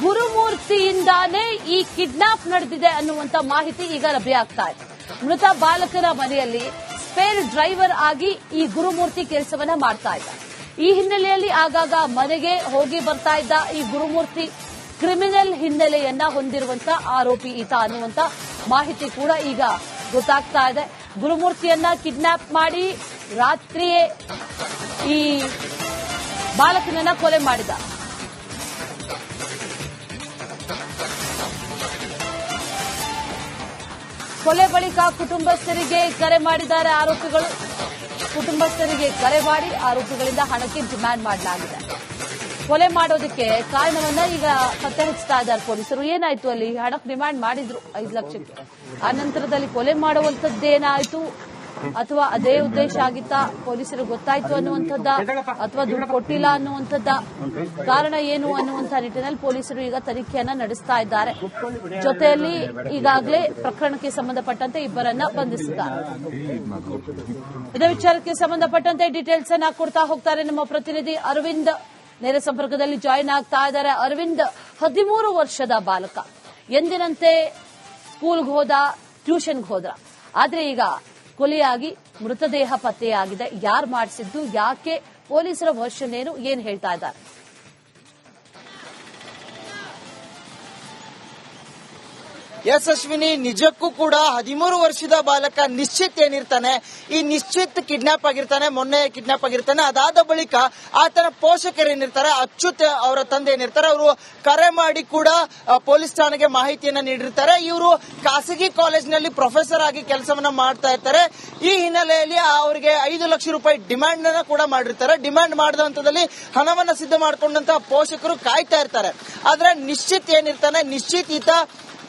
ಗುರುಮೂರ್ತಿಯಿಂದಾನೇ ಈ ಕಿಡ್ನಾಪ್ ನಡೆದಿದೆ ಅನ್ನುವಂತ ಮಾಹಿತಿ ಈಗ ಲಭ್ಯ ಆಗ್ತಾ ಇದೆ. ಮೃತ ಬಾಲಕನ ಮನೆಯಲ್ಲಿ ಸ್ಪೇರ್ ಡ್ರೈವರ್ ಆಗಿ ಈ ಗುರುಮೂರ್ತಿ ಕೆಲಸವನ್ನ ಮಾಡ್ತಾ ಇದ್ದ. ಈ ಹಿನ್ನೆಲೆಯಲ್ಲಿ ಆಗಾಗ ಮನೆಗೆ ಹೋಗಿ ಬರ್ತಾ ಇದ್ದ ಈ ಗುರುಮೂರ್ತಿ ಕ್ರಿಮಿನಲ್ ಹಿನ್ನೆಲೆಯನ್ನ ಹೊಂದಿರುವಂತ ಆರೋಪಿ ಈತ ಅನ್ನುವಂತ ಮಾಹಿತಿ ಕೂಡ ಈಗ ಗೊತ್ತಾಗ್ತಾ ಇದೆ. ಗುರುಮೂರ್ತಿಯನ್ನ ಕಿಡ್ನಾಪ್ ಮಾಡಿ ರಾತ್ರಿಯೇ ಈ ಬಾಲಕನನ್ನ ಕೊಲೆ ಮಾಡಿದ. ಕೊಲೆ ಬಳಿಕ ಕುಟುಂಬಸ್ಥರಿಗೆ ಕರೆ ಮಾಡಿದ್ದಾರೆ ಆರೋಪಿಗಳು. ಕುಟುಂಬಸ್ಥರಿಗೆ ಕರೆ ಮಾಡಿ ಆರೋಪಿಗಳಿಂದ ಹಣಕ್ಕೆ ಡಿಮ್ಯಾಂಡ್ ಮಾಡಲಾಗಿದೆ. ಕೊಲೆ ಮಾಡೋದಕ್ಕೆ ಕಾರಣವನ್ನ ಈಗ ಪತ್ತೆ ಹಚ್ಚುತ್ತಾ ಇದ್ದಾರೆ ಪೊಲೀಸರು. ಏನಾಯ್ತು ಅಲ್ಲಿ? ಹಣಕ್ಕೆ ಡಿಮ್ಯಾಂಡ್ ಮಾಡಿದ್ರು 5 ಲಕ್ಷಕ್ಕೆ. ಆ ನಂತರದಲ್ಲಿ ಕೊಲೆ ಮಾಡುವಂತದ್ದೇನಾಯ್ತು ಅಥವಾ ಅದೇ ಉದ್ದೇಶ ಆಗಿತ್ತ? ಪೊಲೀಸರು ಗೊತ್ತಾಯ್ತು ಅನ್ನುವಂಥದ್ದ ಅಥವಾ ದುಡ್ಡು ಕೊಟ್ಟಿಲ್ಲ ಅನ್ನುವಂಥದ್ದ? ಕಾರಣ ಏನು ಅನ್ನುವಂಥ ನಿಟ್ಟಿನಲ್ಲಿ ಪೊಲೀಸರು ಈಗ ತನಿಖೆಯನ್ನ ನಡೆಸ್ತಾ ಇದ್ದಾರೆ. ಜೊತೆಯಲ್ಲಿ ಈಗಾಗಲೇ ಪ್ರಕರಣಕ್ಕೆ ಸಂಬಂಧಪಟ್ಟಂತೆ ಇಬ್ಬರನ್ನ ಬಂಧಿಸಿದ್ದಾರೆ. ಇದೇ ವಿಚಾರಕ್ಕೆ ಸಂಬಂಧಪಟ್ಟಂತೆ ಡೀಟೇಲ್ಸ್ ಅನ್ನ ಕೊಡ್ತಾ ಹೋಗ್ತಾರೆ ನಮ್ಮ ಪ್ರತಿನಿಧಿ ಅರವಿಂದ್. ನೇರ ಸಂಪರ್ಕದಲ್ಲಿ ಜಾಯಿನ್ ಆಗ್ತಾ ಇದ್ದಾರೆ. ಅರವಿಂದ್, 13 ವರ್ಷದ ಬಾಲಕ ಎಂದಿನಂತೆ ಸ್ಕೂಲ್ಗೆ ಹೋದ, ಟ್ಯೂಷನ್ಗೆ ಹೋದ. ಆದ್ರೆ ಈಗ ಕೊಲೆಯಾಗಿ ಮೃತದೇಹ ಪತ್ತೆಯಾಗಿದೆ. ಯಾರು ಮಾಡಿಸಿದ್ದು, ಯಾಕೆ, ಪೊಲೀಸರ ವರ್ಷನ್ ಏನು ಹೇಳ್ತಾ ಇದ್ದಾರೆ? ಎಸ್ ಅಶ್ವಿನಿ, ನಿಜಕ್ಕೂ ಕೂಡ 13 ವರ್ಷದ ಬಾಲಕ ನಿಶ್ಚಿತ್ ಏನಿರ್ತಾನೆ, ಈ ನಿಶ್ಚಿತ್ ಕಿಡ್ನಾಪ್ ಆಗಿರ್ತಾನೆ, ಮೊನ್ನೆ ಕಿಡ್ನಾಪ್ ಆಗಿರ್ತಾನೆ. ಅದಾದ ಬಳಿಕ ಆತನ ಪೋಷಕರು ಏನಿರ್ತಾರೆ, ಅಚ್ಯುತ್ ಅವರ ತಂದೆ ಏನಿರ್ತಾರೆ, ಅವರು ಕರೆ ಮಾಡಿ ಕೂಡ ಪೊಲೀಸ್ ಠಾಣೆಗೆ ಮಾಹಿತಿಯನ್ನ ನೀಡಿರ್ತಾರೆ. ಇವರು ಖಾಸಗಿ ಕಾಲೇಜಿನಲ್ಲಿ ಪ್ರೊಫೆಸರ್ ಆಗಿ ಕೆಲಸವನ್ನ ಮಾಡ್ತಾ ಇರ್ತಾರೆ. ಈ ಹಿನ್ನೆಲೆಯಲ್ಲಿ ಅವರಿಗೆ 5 ಲಕ್ಷ ರೂಪಾಯಿ ಡಿಮ್ಯಾಂಡ್ ಅನ್ನ ಕೂಡ ಮಾಡಿರ್ತಾರೆ. ಡಿಮ್ಯಾಂಡ್ ಮಾಡಿದ ಹಂತದಲ್ಲಿ ಹಣವನ್ನ ಸಿದ್ಧ ಮಾಡಿಕೊಂಡಂತಹ ಪೋಷಕರು ಕಾಯ್ತಾ ಇರ್ತಾರೆ. ಆದ್ರೆ ನಿಶ್ಚಿತ್ ಏನಿರ್ತಾನೆ, ನಿಶ್ಚಿತ್ ಈತ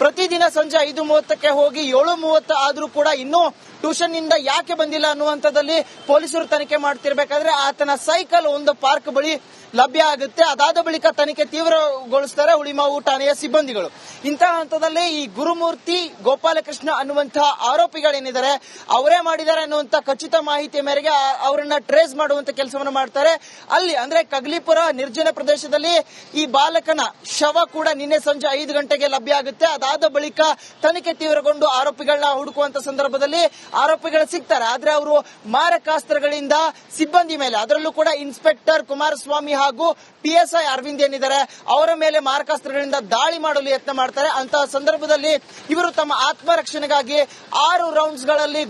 ಪ್ರತಿದಿನ ಸಂಜೆ 5:30ಕ್ಕೆ ಹೋಗಿ 7:30 ಆದ್ರೂ ಕೂಡ ಇನ್ನೂ ಟ್ಯೂಷನ್ ನಿಂದ ಯಾಕೆ ಬಂದಿಲ್ಲ ಅನ್ನುವಂಥದ್ದಲ್ಲಿ ಪೊಲೀಸರು ತನಿಖೆ ಮಾಡ್ತಿರ್ಬೇಕಾದ್ರೆ ಆತನ ಸೈಕಲ್ ಒಂದು ಪಾರ್ಕ್ ಬಳಿ ಲಭ್ಯ ಆಗುತ್ತೆ. ಅದಾದ ಬಳಿಕ ತನಿಖೆ ತೀವ್ರಗೊಳಿಸ್ತಾರೆ ಹುಳಿಮಾವು ಠಾಣೆಯ ಸಿಬ್ಬಂದಿಗಳು. ಇಂತಹ ಹಂತದಲ್ಲಿ ಈ ಗುರುಮೂರ್ತಿ ಗೋಪಾಲಕೃಷ್ಣ ಅನ್ನುವಂತಹ ಆರೋಪಿಗಳೇನಿದ್ದಾರೆ ಅವರೇ ಮಾಡಿದ್ದಾರೆ ಅನ್ನುವಂತ ಖಚಿತ ಮಾಹಿತಿಯ ಮೇರೆಗೆ ಅವರನ್ನ ಟ್ರೇಸ್ ಮಾಡುವಂತ ಕೆಲಸವನ್ನು ಮಾಡ್ತಾರೆ. ಅಲ್ಲಿ ಅಂದ್ರೆ ಕಗ್ಲಿಪುರ ನಿರ್ಜನ ಪ್ರದೇಶದಲ್ಲಿ ಈ ಬಾಲಕನ ಶವ ಕೂಡ ನಿನ್ನೆ ಸಂಜೆ 5 ಗಂಟೆಗೆ ಲಭ್ಯ ಆಗುತ್ತೆ. ಅದಾದ ಬಳಿಕ ತನಿಖೆ ತೀವ್ರಗೊಂಡು ಆರೋಪಿಗಳನ್ನ ಹುಡುಕುವಂತ ಸಂದರ್ಭದಲ್ಲಿ ಆರೋಪಿಗಳು ಸಿಗ್ತಾರೆ. ಆದ್ರೆ ಅವರು ಮಾರಕಾಸ್ತ್ರಗಳಿಂದ ಸಿಬ್ಬಂದಿ ಮೇಲೆ, ಅದರಲ್ಲೂ ಕೂಡ ಇನ್ಸ್ಪೆಕ್ಟರ್ ಕುಮಾರಸ್ವಾಮಿ ಹಾಗೂ PSI ಅರವಿಂದ್ ಏನಿದ್ದಾರೆ ಅವರ ಮೇಲೆ ಮಾರಕಾಸ್ತ್ರಗಳಿಂದ ದಾಳಿ ಮಾಡಲು ಯತ್ನ ಮಾಡ್ತಾರೆ. ಅಂತಹ ಸಂದರ್ಭದಲ್ಲಿ ಇವರು ತಮ್ಮ ಆತ್ಮರಕ್ಷಣೆಗಾಗಿ 6 ರೌಂಡ್ಸ್ ಗಳಲ್ಲಿ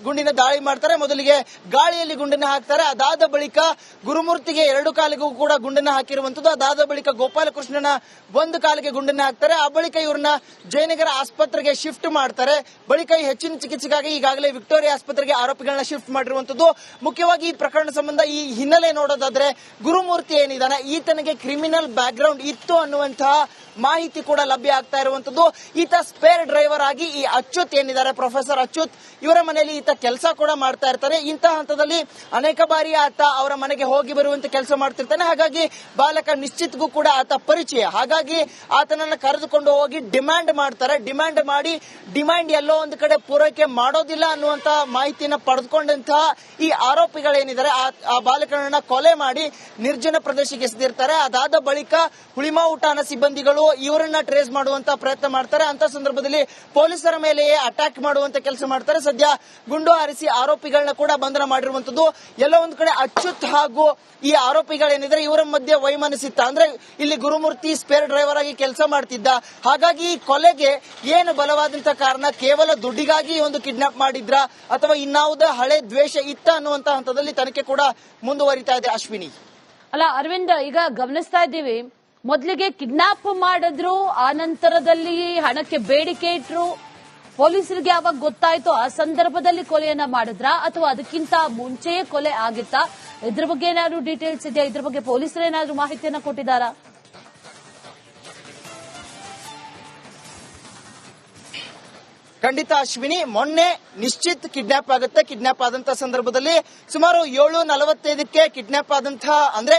ಗುಂಡಿನ ದಾಳಿ ಮಾಡ್ತಾರೆ. ಮೊದಲಿಗೆ ಗಾಳಿಯಲ್ಲಿ ಗುಂಡನ್ನ ಹಾಕ್ತಾರೆ. ಅದಾದ ಬಳಿಕ ಗುರುಮೂರ್ತಿಗೆ 2 ಕಾಲಿಗೂ ಕೂಡ ಗುಂಡನ್ನ ಹಾಕಿರುವಂತದ್ದು. ಅದಾದ ಬಳಿಕ ಗೋಪಾಲಕೃಷ್ಣನ 1 ಕಾಲಿಗೆ ಗುಂಡನ್ನ ಹಾಕ್ತಾರೆ. ಆ ಬಳಿಕ ಇವ್ರನ್ನ ಜಯನಗರ ಆಸ್ಪತ್ರೆಗೆ ಶಿಫ್ಟ್ ಮಾಡ್ತಾರೆ. ಬಳಿಕ ಈ ಹೆಚ್ಚಿನ ಚಿಕಿತ್ಸೆಗಾಗಿ ಈಗಾಗಲೇ ವಿಕ್ಟೋರಿಯಾ ಆಸ್ಪತ್ರೆಗೆ ಆರೋಪಿಗಳನ್ನ ಶಿಫ್ಟ್ ಮಾಡಿರುವಂತದ್ದು. ಮುಖ್ಯವಾಗಿ ಈ ಪ್ರಕರಣ ಸಂಬಂಧ ಈ ಹಿನ್ನೆಲೆ ನೋಡೋದಾದ್ರೆ ಗುರುಮೂರ್ತಿ ಏನಿದ್ದಾನೆ ಈತನಿಗೆ ಕ್ರಿಮಿನಲ್ ಬ್ಯಾಕ್ ಗ್ರೌಂಡ್ ಇತ್ತು ಅನ್ನುವಂತಹ ಮಾಹಿತಿ ಕೂಡ ಲಭ್ಯ ಆಗ್ತಾ ಇರುವಂತದ್ದು. ಈತ ಸ್ಪೇರ್ ಡ್ರೈವರ್ ಆಗಿ ಈ ಅಚ್ಯುತ್ ಏನಿದ್ದಾರೆ, ಪ್ರೊಫೆಸರ್ ಅಚ್ಯುತ್, ಇವರ ಮನೆಯಲ್ಲಿ ಈತ ಕೆಲಸ ಕೂಡ ಮಾಡ್ತಾ ಇರ್ತಾನೆ. ಇಂತಹ ಹಂತದಲ್ಲಿ ಅನೇಕ ಬಾರಿ ಆತ ಅವರ ಮನೆಗೆ ಹೋಗಿ ಬರುವಂತ ಕೆಲಸ ಮಾಡ್ತಿರ್ತಾನೆ. ಹಾಗಾಗಿ ಬಾಲಕ ನಿಶ್ಚಿತ್ಗೂ ಕೂಡ ಆತ ಪರಿಚಯ. ಹಾಗಾಗಿ ಆತನನ್ನ ಕರೆದುಕೊಂಡು ಹೋಗಿ ಡಿಮ್ಯಾಂಡ್ ಮಾಡ್ತಾರೆ. ಡಿಮ್ಯಾಂಡ್ ಮಾಡಿ ಡಿಮ್ಯಾಂಡ್ ಎಲ್ಲೋ ಒಂದು ಕಡೆ ಪೂರೈಕೆ ಮಾಡೋದಿಲ್ಲ ಅನ್ನುವಂತಹ ಮಾಹಿತಿಯನ್ನ ಪಡೆದುಕೊಂಡಂತಹ ಈ ಆರೋಪಿಗಳೇನಿದ್ದಾರೆ ಆ ಬಾಲಕನನ್ನ ಕೊಲೆ ಮಾಡಿ ನಿರ್ಜನ ಪ್ರದೇಶಕ್ಕೆ ಎಸೆದಿರ್ತಾರೆ. ಅದಾದ ಬಳಿಕ ಹುಳಿಮಾವು ಠಾಣಾ ಸಿಬ್ಬಂದಿಗಳು ಇವರನ್ನ ಟ್ರೇಸ್ ಮಾಡುವಂತ ಪ್ರಯತ್ನ ಮಾಡ್ತಾರೆ. ಅಂತ ಸಂದರ್ಭದಲ್ಲಿ ಪೊಲೀಸರ ಮೇಲೆಯೇ ಅಟ್ಯಾಕ್ ಮಾಡುವಂತ ಕೆಲಸ ಮಾಡ್ತಾರೆ. ಸದ್ಯ ಗುಂಡು ಹಾರಿಸಿ ಆರೋಪಿಗಳನ್ನ ಕೂಡ ಬಂಧನ ಮಾಡಿರುವಂತದ್ದು. ಎಲ್ಲ ಒಂದು ಕಡೆ ಅಚ್ಯುತ್ ಹಾಗೂ ಈ ಆರೋಪಿಗಳೇನಿದ್ರೆ ಇವರ ಮಧ್ಯೆ ವೈಮನಸ್ಸಿತ್ತ. ಅಂದ್ರೆ ಇಲ್ಲಿ ಗುರುಮೂರ್ತಿ ಸ್ಪೇರ್ ಡ್ರೈವರ್ ಆಗಿ ಕೆಲಸ ಮಾಡ್ತಿದ್ದ. ಹಾಗಾಗಿ ಈ ಕೊಲೆಗೆ ಏನು ಬಲವಾದಂತಹ ಕಾರಣ, ಕೇವಲ ದುಡ್ಡಿಗಾಗಿ ಒಂದು ಕಿಡ್ನಾಪ್ ಮಾಡಿದ್ರ ಅಥವಾ ಇನ್ನಾವುದೇ ಹಳೆ ದ್ವೇಷ ಇತ್ತ ಅನ್ನುವಂತ ಹಂತದಲ್ಲಿ ತನಿಖೆ ಕೂಡ ಮುಂದುವರಿತಾ ಇದೆ. ಅಶ್ವಿನಿ, ಅಲ್ಲ ಅರವಿಂದ್, ಈಗ ಗಮನಿಸ್ತಾ ಇದ್ದೀವಿ, ಮೊದಲಿಗೆ ಕಿಡ್ನಾಪ್ ಮಾಡಿದ್ರು, ಆ ನಂತರದಲ್ಲಿ ಹಣಕ್ಕೆ ಬೇಡಿಕೆ ಇಟ್ರು. ಪೊಲೀಸರಿಗೆ ಯಾವಾಗ ಗೊತ್ತಾಯ್ತು ಆ ಸಂದರ್ಭದಲ್ಲಿ ಕೊಲೆಯನ್ನ ಮಾಡಿದ್ರ ಅಥವಾ ಅದಕ್ಕಿಂತ ಮುಂಚೆಯೇ ಕೊಲೆ ಆಗಿತ್ತಾ? ಇದ್ರ ಬಗ್ಗೆ ಏನಾದ್ರು ಡೀಟೇಲ್ಸ್ ಇದೆಯಾ? ಇದ್ರ ಬಗ್ಗೆ ಪೊಲೀಸರು ಏನಾದ್ರು ಮಾಹಿತಿಯನ್ನ ಕೊಟ್ಟಿದ್ದಾರಾ? ಖಂಡಿತ ಅಶ್ವಿನಿ, ಮೊನ್ನೆ ನಿಶ್ಚಿತ್ ಕಿಡ್ನಾಪ್ ಆಗುತ್ತೆ. ಕಿಡ್ನಾಪ್ ಆದಂತಹ ಸಂದರ್ಭದಲ್ಲಿ ಸುಮಾರು 7:45ಕ್ಕೆ ಕಿಡ್ನಾಪ್ ಆದಂತಹ, ಅಂದ್ರೆ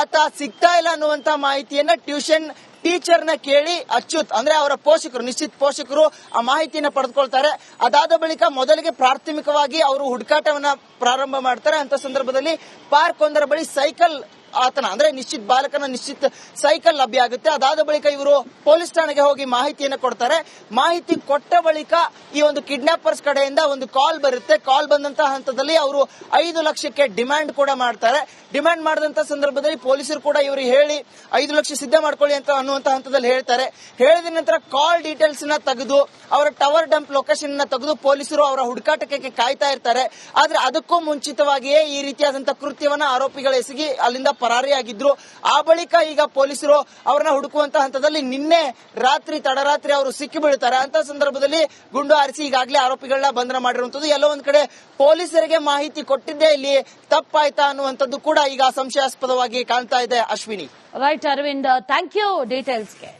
ಆತ ಸಿಗ್ತಾ ಇಲ್ಲ ಅನ್ನುವಂತಹ ಮಾಹಿತಿಯನ್ನ ಟ್ಯೂಷನ್ ಟೀಚರ್ನ ಕೇಳಿ ಅಚ್ಯುತ್ ಅಂದ್ರೆ ಅವರ ಪೋಷಕರು, ನಿಶ್ಚಿತ್ ಪೋಷಕರು ಆ ಮಾಹಿತಿಯನ್ನ ಪಡೆದುಕೊಳ್ತಾರೆ. ಅದಾದ ಬಳಿಕ ಮೊದಲಿಗೆ ಪ್ರಾಥಮಿಕವಾಗಿ ಅವರು ಹುಡುಕಾಟವನ್ನ ಪ್ರಾರಂಭ ಮಾಡ್ತಾರೆ. ಅಂತ ಸಂದರ್ಭದಲ್ಲಿ ಪಾರ್ಕ್ ಒಂದರ ಬಳಿ ಸೈಕಲ್ ಆತನ ಅಂದ್ರೆ ನಿಶ್ಚಿತ್ ಬಾಲಕನ ನಿಶ್ಚಿತ್ ಸೈಕಲ್ ಲಭ್ಯ ಆಗುತ್ತೆ. ಅದಾದ ಬಳಿಕ ಇವರು ಪೊಲೀಸ್ ಠಾಣೆಗೆ ಹೋಗಿ ಮಾಹಿತಿಯನ್ನು ಕೊಡ್ತಾರೆ. ಮಾಹಿತಿ ಕೊಟ್ಟ ಬಳಿಕ ಈ ಒಂದು ಕಿಡ್ನಾಪರ್ಸ್ ಕಡೆಯಿಂದ ಒಂದು ಕಾಲ್ ಬರುತ್ತೆ. ಕಾಲ್ ಬಂದಂತಹ ಹಂತದಲ್ಲಿ ಅವರು 5 ಲಕ್ಷಕ್ಕೆ ಡಿಮ್ಯಾಂಡ್ ಕೂಡ ಮಾಡ್ತಾರೆ. ಡಿಮ್ಯಾಂಡ್ ಮಾಡಿದಂತ ಸಂದರ್ಭದಲ್ಲಿ ಪೊಲೀಸರು ಕೂಡ ಇವರು ಹೇಳಿ 5 ಲಕ್ಷ ಸಿದ್ಧ ಮಾಡ್ಕೊಳ್ಳಿ ಅಂತ ಅನ್ನುವಂತ ಹಂತದಲ್ಲಿ ಹೇಳ್ತಾರೆ. ಹೇಳಿದ ನಂತರ ಕಾಲ್ ಡೀಟೇಲ್ಸ್ ನ ತೆಗೆದು ಅವರ ಟವರ್ ಡಂಪ್ ಲೊಕೇಶನ್ ನ ತೆಗೆದು ಪೊಲೀಸರು ಅವರ ಹುಡುಕಾಟಕ್ಕೆ ಕಾಯ್ತಾ ಇರ್ತಾರೆ. ಆದ್ರೆ ಅದಕ್ಕೂ ಮುಂಚಿತವಾಗಿಯೇ ಈ ರೀತಿಯಾದಂತಹ ಕೃತ್ಯವನ್ನ ಆರೋಪಿಗಳು ಎಸಗಿ ಅಲ್ಲಿಂದ ಪರಾರಿಯಾಗಿದ್ರು. ಆ ಬಳಿಕ ಈಗ ಪೊಲೀಸರು ಅವರನ್ನ ಹುಡುಕುವಂತ ಹಂತದಲ್ಲಿ ನಿನ್ನೆ ರಾತ್ರಿ ತಡರಾತ್ರಿ ಅವರು ಸಿಕ್ಕಿ ಬೀಳ್ತಾರೆ. ಅಂತ ಸಂದರ್ಭದಲ್ಲಿ ಗುಂಡು ಹಾರಿಸಿ ಈಗಾಗಲೇ ಆರೋಪಿಗಳನ್ನ ಬಂಧನ ಮಾಡಿರುವಂತದ್ದು. ಎಲ್ಲೋ ಒಂದ್ ಕಡೆ ಪೊಲೀಸರಿಗೆ ಮಾಹಿತಿ ಕೊಟ್ಟಿದ್ದೇ ಇಲ್ಲಿ ತಪ್ಪಾಯ್ತಾ ಅನ್ನುವಂಥದ್ದು ಕೂಡ ಈಗ ಸಂಶಯಾಸ್ಪದವಾಗಿ ಕಾಣ್ತಾ ಇದೆ. Ashwini. Right Aravind, thank you ಡೀಟೇಲ್ಸ್ಗೆ.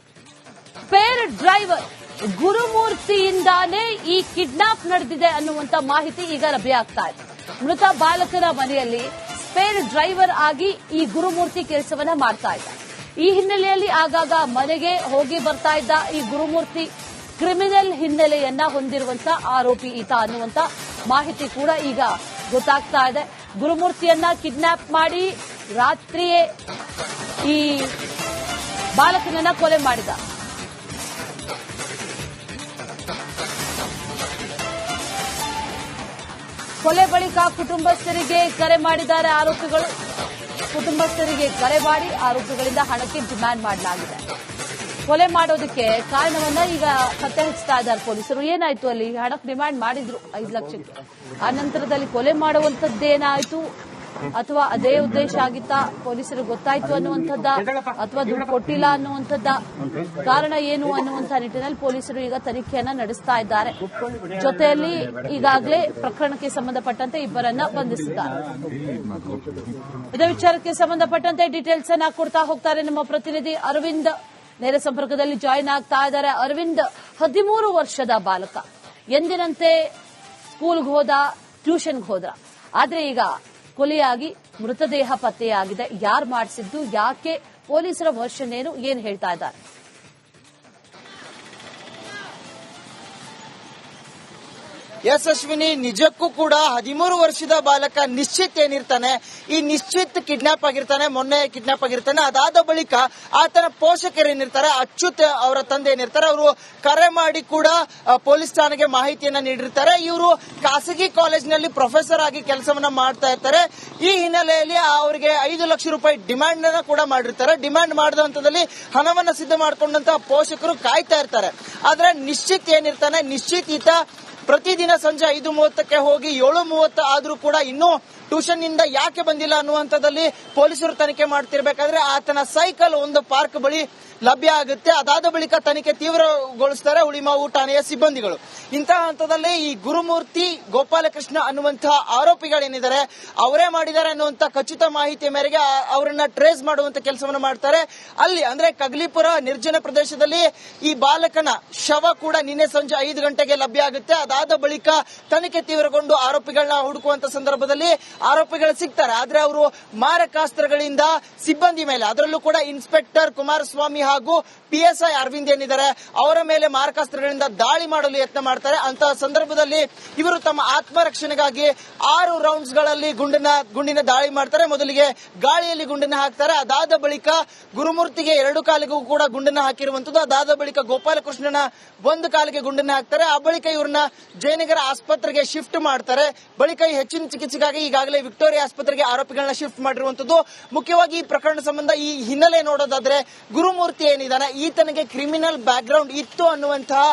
ಸ್ಪೇರ್ ಡ್ರೈವರ್ ಗುರುಮೂರ್ತಿಯಿಂದಾನೇ ಈ ಕಿಡ್ನಾಪ್ ನಡೆದಿದೆ ಅನ್ನುವಂತ ಮಾಹಿತಿ ಈಗ ಲಭ್ಯ ಆಗ್ತಾ ಇದೆ. ಮೃತ ಬಾಲಕರ ಮನೆಯಲ್ಲಿ ಸ್ಪೇರ್ ಡ್ರೈವರ್ ಆಗಿ ಈ ಗುರುಮೂರ್ತಿ ಕೆಲಸವನ್ನ ಮಾಡ್ತಾ ಇದ್ದ. ಈ ಹಿನ್ನೆಲೆಯಲ್ಲಿ ಆಗಾಗ ಮನೆಗೆ ಹೋಗಿ ಬರ್ತಾ ಇದ್ದ ಈ ಗುರುಮೂರ್ತಿ ಕ್ರಿಮಿನಲ್ ಹಿನ್ನೆಲೆಯನ್ನ ಹೊಂದಿರುವಂತ ಆರೋಪಿ ಈತ ಅನ್ನುವಂತ ಮಾಹಿತಿ ಕೂಡ ಈಗ ಗೊತ್ತಾಗ್ತಾ ಇದೆ. ಗುರುಮೂರ್ತಿಯನ್ನ ಕಿಡ್ನಾಪ್ ಮಾಡಿ ರಾತ್ರಿಯೇ ಈ ಬಾಲಕನನ್ನ ಕೊಲೆ ಮಾಡಿದ. ಕೊಲೆ ಬಳಿಕ ಕುಟುಂಬಸ್ಥರಿಗೆ ಕರೆ ಮಾಡಿದ್ದಾರೆ ಆರೋಪಿಗಳು. ಕುಟುಂಬಸ್ಥರಿಗೆ ಕರೆ ಮಾಡಿ ಆರೋಪಿಗಳಿಂದ ಹಣಕ್ಕೆ ಡಿಮ್ಯಾಂಡ್ ಮಾಡಲಾಗಿದೆ. ಕೊಲೆ ಮಾಡೋದಕ್ಕೆ ಕಾರಣವನ್ನ ಈಗ ಪತ್ತೆ ಹಚ್ಚುತ್ತಾ ಇದ್ದಾರೆ ಪೊಲೀಸರು. ಏನಾಯ್ತು ಅಲ್ಲಿ? ಹಣಕ್ಕೆ ಡಿಮ್ಯಾಂಡ್ ಮಾಡಿದ್ರು 5 ಲಕ್ಷಕ್ಕೆ. ಆ ನಂತರದಲ್ಲಿ ಕೊಲೆ ಮಾಡುವಂತದ್ದೇನಾಯ್ತು ಅಥವಾ ಅದೇ ಉದ್ದೇಶ ಆಗಿತ್ತಾ ಪೊಲೀಸರಿಗೆ ಗೊತ್ತಾಯ್ತು ಅನ್ನುವಂಥದ್ದ ಅಥವಾ ದುಡ್ಡು ಕೊಟ್ಟಿಲ್ಲ ಅನ್ನುವಂಥದ್ದ ಕಾರಣ ಏನು ಅನ್ನುವಂಥ ನಿಟ್ಟಿನಲ್ಲಿ ಪೊಲೀಸರು ಈಗ ತನಿಖೆಯನ್ನ ನಡೆಸ್ತಾ ಇದ್ದಾರೆ. ಜೊತೆಯಲ್ಲಿ ಈಗಾಗಲೇ ಪ್ರಕರಣಕ್ಕೆ ಸಂಬಂಧಪಟ್ಟಂತೆ ಇಬ್ಬರನ್ನ ಬಂಧಿಸಿದ್ದಾರೆ. ಇದೇ ವಿಚಾರಕ್ಕೆ ಸಂಬಂಧಪಟ್ಟಂತೆ ಡೀಟೇಲ್ಸ್ ಅನ್ನ ಕೊಡ್ತಾ ಹೋಗ್ತಾರೆ ನಮ್ಮ ಪ್ರತಿನಿಧಿ ಅರವಿಂದ್. ನೇರ ಸಂಪರ್ಕದಲ್ಲಿ ಜಾಯಿನ್ ಆಗ್ತಾ ಇದ್ದಾರೆ. ಅರವಿಂದ್, 13 ವರ್ಷದ ಬಾಲಕ ಎಂದಿನಂತೆ ಸ್ಕೂಲ್ಗೆ ಹೋದ, ಟ್ಯೂಷನ್ಗೆ ಹೋದ. ಆದ್ರೆ ಈಗ ಕೊಲೆಯಾಗಿ ಮೃತದೇಹ ಪತ್ತೆಯಾಗಿದೆ. ಯಾರು ಮಾಡಿಸಿದ್ದು, ಯಾಕೆ, ಪೊಲೀಸರ ವರ್ಷನ್ ಏನು ಹೇಳ್ತಾ ಇದ್ದಾರೆ? ಎಸ್ ಅಶ್ವಿನಿ, ನಿಜಕ್ಕೂ ಕೂಡ 13 ವರ್ಷದ ಬಾಲಕ ನಿಶ್ಚಿತ್ ಏನಿರ್ತಾನೆ, ಈ ನಿಶ್ಚಿತ್ ಕಿಡ್ನಾಪ್ ಆಗಿರ್ತಾನೆ, ಮೊನ್ನೆ ಕಿಡ್ನಾಪ್ ಆಗಿರ್ತಾನೆ. ಅದಾದ ಬಳಿಕ ಆತನ ಪೋಷಕರು ಏನಿರ್ತಾರೆ, ಅಚ್ಯುತ್ ಅವರ ತಂದೆ ಏನಿರ್ತಾರೆ, ಅವರು ಕರೆ ಮಾಡಿ ಕೂಡ ಪೊಲೀಸ್ ಠಾಣೆಗೆ ಮಾಹಿತಿಯನ್ನ ನೀಡಿರ್ತಾರೆ. ಇವರು ಖಾಸಗಿ ಕಾಲೇಜಿನಲ್ಲಿ ಪ್ರೊಫೆಸರ್ ಆಗಿ ಕೆಲಸವನ್ನ ಮಾಡ್ತಾ ಇರ್ತಾರೆ. ಈ ಹಿನ್ನೆಲೆಯಲ್ಲಿ ಅವರಿಗೆ 5 ಲಕ್ಷ ರೂಪಾಯಿ ಡಿಮ್ಯಾಂಡ್ ಅನ್ನ ಕೂಡ ಮಾಡಿರ್ತಾರೆ. ಡಿಮ್ಯಾಂಡ್ ಮಾಡಿದ ಹಂತದಲ್ಲಿ ಹಣವನ್ನ ಸಿದ್ಧ ಮಾಡಿಕೊಂಡಂತಹ ಪೋಷಕರು ಕಾಯ್ತಾ ಇರ್ತಾರೆ. ಆದ್ರೆ ನಿಶ್ಚಿತ್ ಏನಿರ್ತಾನೆ, ನಿಶ್ಚಿತ್ ಈತ ಪ್ರತಿದಿನ ಸಂಜೆ 5:30ಕ್ಕೆ ಹೋಗಿ 7:30 ಆದ್ರೂ ಕೂಡ ಇನ್ನೂ ಟ್ಯೂಷನ್ ಇಂದ ಯಾಕೆ ಬಂದಿಲ್ಲ ಅನ್ನುವಂಥದ್ದಲ್ಲಿ ಪೊಲೀಸರು ತನಿಖೆ ಮಾಡ್ತಿರ್ಬೇಕಾದ್ರೆ ಆತನ ಸೈಕಲ್ ಒಂದು ಪಾರ್ಕ್ ಬಳಿ ಲಭ್ಯ ಆಗುತ್ತೆ. ಅದಾದ ಬಳಿಕ ತನಿಖೆ ತೀವ್ರಗೊಳಿಸ್ತಾರೆ ಹುಳಿಮಾವು ಠಾಣೆಯ ಸಿಬ್ಬಂದಿಗಳು. ಇಂತಹ ಹಂತದಲ್ಲಿ ಈ ಗುರುಮೂರ್ತಿ ಗೋಪಾಲಕೃಷ್ಣ ಅನ್ನುವಂತಹ ಆರೋಪಿಗಳೇನಿದ್ದಾರೆ ಅವರೇ ಮಾಡಿದ್ದಾರೆ ಅನ್ನುವಂತ ಖಚಿತ ಮಾಹಿತಿಯ ಮೇರೆಗೆ ಅವರನ್ನ ಟ್ರೇಸ್ ಮಾಡುವಂತ ಕೆಲಸವನ್ನು ಮಾಡ್ತಾರೆ. ಅಲ್ಲಿ ಅಂದ್ರೆ ಕಗ್ಲಿಪುರ ನಿರ್ಜನ ಪ್ರದೇಶದಲ್ಲಿ ಈ ಬಾಲಕನ ಶವ ಕೂಡ ನಿನ್ನೆ ಸಂಜೆ 5 ಗಂಟೆಗೆ ಲಭ್ಯ ಆಗುತ್ತೆ. ಅದಾದ ಬಳಿಕ ತನಿಖೆ ತೀವ್ರಗೊಂಡು ಆರೋಪಿಗಳನ್ನ ಹುಡುಕುವಂತ ಸಂದರ್ಭದಲ್ಲಿ ಆರೋಪಿಗಳು ಸಿಗ್ತಾರೆ. ಆದ್ರೆ ಅವರು ಮಾರಕಾಸ್ತ್ರಗಳಿಂದ ಸಿಬ್ಬಂದಿ ಮೇಲೆ, ಅದರಲ್ಲೂ ಕೂಡ ಇನ್ಸ್ಪೆಕ್ಟರ್ ಕುಮಾರಸ್ವಾಮಿ ಹಾಗೂ PSI ಅರವಿಂದ್ ಏನಿದ್ದಾರೆ ಅವರ ಮೇಲೆ ಮಾರಕಾಸ್ತ್ರಗಳಿಂದ ದಾಳಿ ಮಾಡಲು ಯತ್ನ ಮಾಡ್ತಾರೆ. ಅಂತಹ ಸಂದರ್ಭದಲ್ಲಿ ಇವರು ತಮ್ಮ ಆತ್ಮರಕ್ಷಣೆಗಾಗಿ 6 ರೌಂಡ್ಸ್ ಗಳಲ್ಲಿ ಗುಂಡಿನ ದಾಳಿ ಮಾಡ್ತಾರೆ. ಮೊದಲಿಗೆ ಗಾಳಿಯಲ್ಲಿ ಗುಂಡನ್ನ ಹಾಕ್ತಾರೆ. ಅದಾದ ಬಳಿಕ ಗುರುಮೂರ್ತಿಗೆ 2 ಕಾಲಿಗೂ ಕೂಡ ಗುಂಡನ್ನ ಹಾಕಿರುವಂತದ್ದು. ಅದಾದ ಬಳಿಕ ಗೋಪಾಲಕೃಷ್ಣನ 1 ಕಾಲಿಗೆ ಗುಂಡನ್ನ ಹಾಕ್ತಾರೆ. ಆ ಬಳಿಕ ಇವ್ರನ್ನ ಜಯನಗರ ಆಸ್ಪತ್ರೆಗೆ ಶಿಫ್ಟ್ ಮಾಡ್ತಾರೆ. ಬಳಿಕ ಹೆಚ್ಚಿನ ಚಿಕಿತ್ಸೆಗಾಗಿ ಈಗಾಗಲೇ ವಿಕ್ಟೋರಿಯಾ ಆಸ್ಪತ್ರೆಗೆ ಆರೋಪಿಗಳನ್ನ ಶಿಫ್ಟ್ ಮಾಡಿರುವಂತದ್ದು. ಮುಖ್ಯವಾಗಿ ಈ ಪ್ರಕರಣ ಸಂಬಂಧ ಈ ಹಿನ್ನೆಲೆ ನೋಡೋದಾದ್ರೆ ಗುರುಮೂರ್ತಿ ಏನಿದ್ದಾನೆ ಈತನಿಗೆ ಕ್ರಿಮಿನಲ್ ಬ್ಯಾಕ್ ಗ್ರೌಂಡ್ ಇತ್ತು ಅನ್ನುವಂತಹ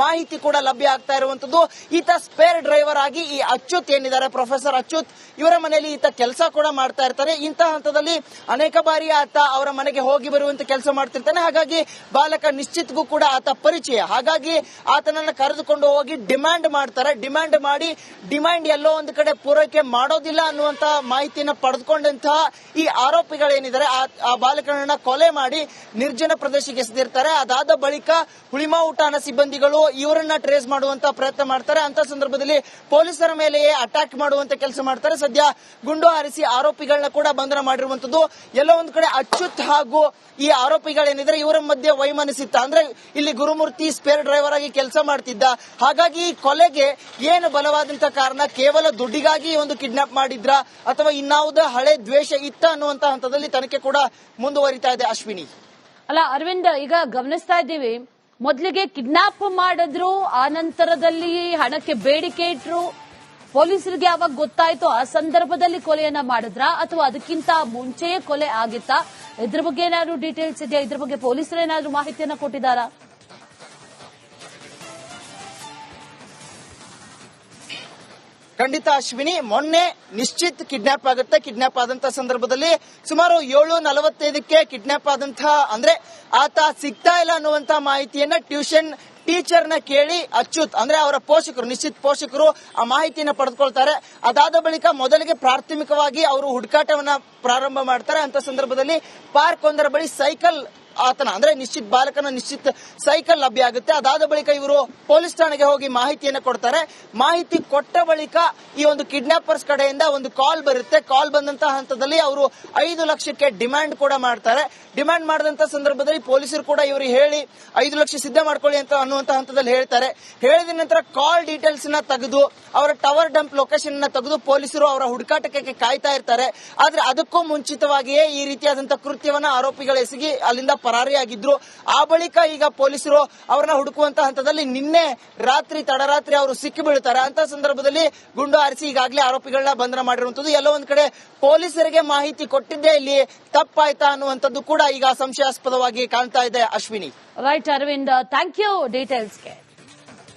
ಮಾಹಿತಿ ಕೂಡ ಲಭ್ಯ ಆಗ್ತಾ ಇರುವಂತದ್ದು. ಈತ ಸ್ಪೇರ್ ಡ್ರೈವರ್ ಆಗಿ ಈ ಅಚ್ಯುತ್ ಏನಿದ್ದಾರೆ, ಪ್ರೊಫೆಸರ್ ಅಚ್ಯುತ್, ಇವರ ಮನೆಯಲ್ಲಿ ಈತ ಕೆಲಸ ಕೂಡ ಮಾಡ್ತಾ ಇರ್ತಾರೆ. ಇಂತಹ ಹಂತದಲ್ಲಿ ಅನೇಕ ಬಾರಿ ಆತ ಅವರ ಮನೆಗೆ ಹೋಗಿ ಬರುವಂತ ಕೆಲಸ ಮಾಡ್ತಿರ್ತಾನೆ. ಹಾಗಾಗಿ ಬಾಲಕ ನಿಶ್ಚಿತ್ಗೂ ಕೂಡ ಆತ ಪರಿಚಯ. ಹಾಗಾಗಿ ಆತನನ್ನ ಕರೆದುಕೊಂಡು ಹೋಗಿ ಡಿಮ್ಯಾಂಡ್ ಮಾಡ್ತಾರೆ. ಡಿಮ್ಯಾಂಡ್ ಮಾಡಿ ಡಿಮ್ಯಾಂಡ್ ಎಲ್ಲೋ ಒಂದು ಕಡೆ ಪೂರೈಕೆ ಮಾಡೋದಿಲ್ಲ ಅನ್ನುವಂತ ಮಾಹಿತಿಯನ್ನು ಪಡೆದುಕೊಂಡಂತಹ ಈ ಆರೋಪಿಗಳೇನಿದ್ದಾರೆ ಆ ಬಾಲಕನನ್ನ ಕೊಲೆ ಮಾಡಿ ನಿರ್ಜನ ಪ್ರದೇಶಕ್ಕೆ ಎಸೆದಿರ್ತಾರೆ. ಅದಾದ ಬಳಿಕ ಹುಳಿಮಾವು ಠಾಣಾ ಸಿಬ್ಬಂದಿಗಳು ಇವರನ್ನ ಟ್ರೇಸ್ ಮಾಡುವಂತ ಪ್ರಯತ್ನ ಮಾಡ್ತಾರೆ. ಅಂತ ಸಂದರ್ಭದಲ್ಲಿ ಪೊಲೀಸರ ಮೇಲೆಯೇ ಅಟ್ಯಾಕ್ ಮಾಡುವಂತ ಕೆಲಸ ಮಾಡ್ತಾರೆ. ಸದ್ಯ ಗುಂಡು ಹಾರಿಸಿ ಆರೋಪಿಗಳನ್ನ ಕೂಡ ಬಂಧನ ಮಾಡಿರುವಂತದ್ದು. ಎಲ್ಲೋ ಒಂದು ಕಡೆ ಅಚ್ಯುತ್ ಹಾಗೂ ಈ ಆರೋಪಿಗಳೇನಿದ್ರೆ ಇವರ ಮಧ್ಯೆ ವೈಮನಸ್ಸಿತ್ತ. ಅಂದ್ರೆ ಇಲ್ಲಿ ಗುರುಮೂರ್ತಿ ಸ್ಪೇರ್ ಡ್ರೈವರ್ ಆಗಿ ಕೆಲಸ ಮಾಡ್ತಿದ್ದ. ಹಾಗಾಗಿ ಕೊಲೆಗೆ ಏನು ಬಲವಾದಂತಹ ಕಾರಣ? ಕೇವಲ ದುಡ್ಡಿಗಾಗಿ ಒಂದು ಕಿಡ್ನಾಪ್ ಮಾಡಿದ್ರ ಅಥವಾ ಇನ್ನಾವುದೇ ಹಳೆ ದ್ವೇಷ ಇತ್ತ ಅನ್ನುವಂತ ಹಂತದಲ್ಲಿ ತನಿಖೆ ಕೂಡ ಮುಂದುವರಿತಾ ಇದೆ ಅಶ್ವಿನಿ. ಅಲ್ಲ ಅರವಿಂದ್, ಈಗ ಗಮನಿಸ್ತಾ ಇದ್ದೀವಿ, ಮೊದಲಿಗೆ ಕಿಡ್ನಾಪ್ ಮಾಡಿದ್ರು, ಆ ನಂತರದಲ್ಲಿ ಹಣಕ್ಕೆ ಬೇಡಿಕೆ ಇಟ್ರು, ಪೊಲೀಸರಿಗೆ ಯಾವಾಗ ಗೊತ್ತಾಯ್ತು ಆ ಸಂದರ್ಭದಲ್ಲಿ ಕೊಲೆಯನ್ನ ಮಾಡಿದ್ರ ಅಥವಾ ಅದಕ್ಕಿಂತ ಮುಂಚೆಯೇ ಕೊಲೆ ಆಗಿತ್ತಾ? ಇದ್ರ ಬಗ್ಗೆ ಏನಾದ್ರು ಡೀಟೇಲ್ಸ್ ಇದೆಯಾ? ಇದ್ರ ಬಗ್ಗೆ ಪೊಲೀಸರು ಏನಾದ್ರು ಮಾಹಿತಿಯನ್ನ ಕೊಟ್ಟಿದ್ದಾರಾ? ಖಂಡಿತ ಅಶ್ವಿನಿ, ಮೊನ್ನೆ ನಿಶ್ಚಿತ್ ಕಿಡ್ನಾಪ್ ಆಗುತ್ತೆ. ಕಿಡ್ನಾಪ್ ಆದಂತಹ ಸಂದರ್ಭದಲ್ಲಿ ಸುಮಾರು 7:45ಕ್ಕೆ ಕಿಡ್ನಾಪ್ ಆದಂತಹ, ಅಂದ್ರೆ ಆತ ಸಿಗ್ತಾ ಇಲ್ಲ ಅನ್ನುವಂತ ಮಾಹಿತಿಯನ್ನ ಟ್ಯೂಷನ್ ಟೀಚರ್ನ ಕೇಳಿ ಅಚ್ಯುತ್ ಅಂದ್ರೆ ಅವರ ಪೋಷಕರು, ನಿಶ್ಚಿತ್ ಪೋಷಕರು ಆ ಮಾಹಿತಿಯನ್ನು ಪಡೆದುಕೊಳ್ತಾರೆ. ಅದಾದ ಬಳಿಕ ಮೊದಲಿಗೆ ಪ್ರಾಥಮಿಕವಾಗಿ ಅವರು ಹುಡುಕಾಟವನ್ನ ಪ್ರಾರಂಭ ಮಾಡ್ತಾರೆ. ಅಂತ ಸಂದರ್ಭದಲ್ಲಿ ಪಾರ್ಕ್ ಒಂದರ ಬಳಿ ಸೈಕಲ್ ಆತನ ಅಂದ್ರೆ ನಿಶ್ಚಿತ್ ಬಾಲಕನ ನಿಶ್ಚಿತ್ ಸೈಕಲ್ ಲಭ್ಯ ಆಗುತ್ತೆ. ಅದಾದ ಬಳಿಕ ಇವರು ಪೊಲೀಸ್ ಠಾಣೆಗೆ ಹೋಗಿ ಮಾಹಿತಿಯನ್ನು ಕೊಡ್ತಾರೆ. ಮಾಹಿತಿ ಕೊಟ್ಟ ಬಳಿಕ ಈ ಒಂದು ಕಿಡ್ನಾಪರ್ಸ್ ಕಡೆಯಿಂದ ಒಂದು ಕಾಲ್ ಬರುತ್ತೆ. ಕಾಲ್ ಬಂದಂತಹ ಹಂತದಲ್ಲಿ ಅವರು 5 ಲಕ್ಷಕ್ಕೆ ಡಿಮ್ಯಾಂಡ್ ಕೂಡ ಮಾಡ್ತಾರೆ. ಡಿಮ್ಯಾಂಡ್ ಮಾಡಿದಂತ ಸಂದರ್ಭದಲ್ಲಿ ಪೊಲೀಸರು ಕೂಡ ಇವರಿಗೆ ಹೇಳಿ 5 ಲಕ್ಷ ಸಿದ್ಧ ಮಾಡ್ಕೊಳ್ಳಿ ಅಂತ ಅನ್ನುವಂತ ಹಂತದಲ್ಲಿ ಹೇಳ್ತಾರೆ. ಹೇಳಿದ ನಂತರ ಕಾಲ್ ಡೀಟೇಲ್ಸ್ ನ ತೆಗೆದು ಅವರ ಟವರ್ ಡಂಪ್ ಲೊಕೇಶನ್ ನ ತೆಗೆದು ಪೊಲೀಸರು ಅವರ ಹುಡುಕಾಟಕ್ಕೆ ಕಾಯ್ತಾ ಇರ್ತಾರೆ. ಆದ್ರೆ ಅದಕ್ಕೂ ಮುಂಚಿತವಾಗಿಯೇ ಈ ರೀತಿಯಾದಂತಹ ಕೃತ್ಯವನ್ನ ಆರೋಪಿಗಳು ಎಸಗಿ ಅಲ್ಲಿಂದ ಪರಾರಿಯಾಗಿದ್ರು. ಆ ಬಳಿಕ ಈಗ ಪೊಲೀಸರು ಅವರನ್ನ ಹುಡುಕುವಂತ ಹಂತದಲ್ಲಿ ನಿನ್ನೆ ರಾತ್ರಿ ತಡರಾತ್ರಿ ಅವರು ಸಿಕ್ಕಿ ಬೀಳ್ತಾರೆ. ಅಂತ ಸಂದರ್ಭದಲ್ಲಿ ಗುಂಡು ಹಾರಿಸಿ ಈಗಾಗಲೇ ಆರೋಪಿಗಳನ್ನ ಬಂಧನ ಮಾಡಿರುವಂತದ್ದು. ಎಲ್ಲೋ ಒಂದ್ ಕಡೆ ಪೊಲೀಸರಿಗೆ ಮಾಹಿತಿ ಕೊಟ್ಟಿದ್ದೇ ಇಲ್ಲಿ ತಪ್ಪಾಯ್ತಾ ಅನ್ನುವಂಥದ್ದು ಕೂಡ ಈಗ ಸಂಶಯಾಸ್ಪದವಾಗಿ ಕಾಣ್ತಾ ಇದೆ Ashwini. Right Aravind, thank you ಡೀಟೇಲ್ಸ್ಗೆ.